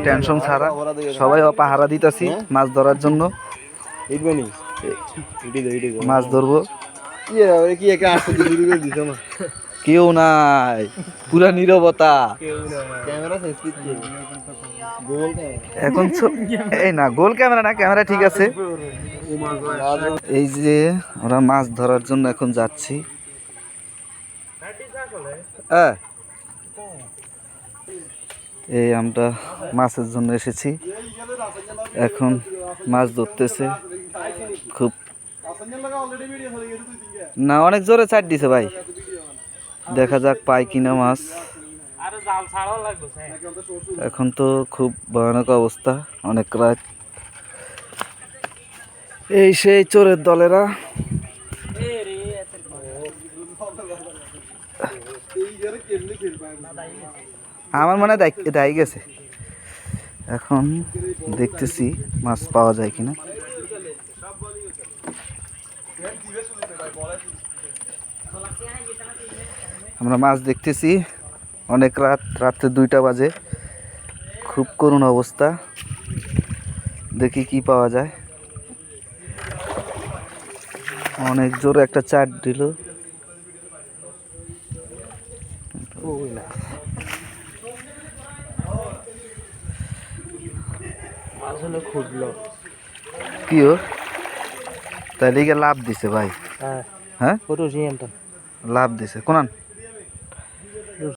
Tension ছাড়া সবাই পাহারা দিতেছি মাছ ধরার জন্য। মাছ ধরবো, কেউ নাই, পুরা নীরবতা এখন। এই না গোল ক্যামেরা না, ক্যামেরা ঠিক আছে। এই যে আমরা মাছ ধরার জন্য এখন যাচ্ছি। এই আমরা মাছের জন্য এসেছি, এখন মাছ ধরতেছে। খুব না, অনেক জোরে চাট দিছে ভাই, দেখা যাক পাই কিনা মাছ। এখন তো খুব ভয়ানক অবস্থা, অনেক রাত। এই সেই চোরের দলেরা। আমার মনে দায় গেছে, এখন দেখতেছি মাছ পাওয়া যায় কিনা। আমরা মাছ দেখতেছি, অনেক রাত্রে 2টা বাজে, খুব করুণ অবস্থা। দেখি কি পাওয়া যায়। অনেক জোরে একটা চাট দিল, কি তাই লিগে লাভ দিছে ভাই। হ্যাঁ লাভ দিছে কোন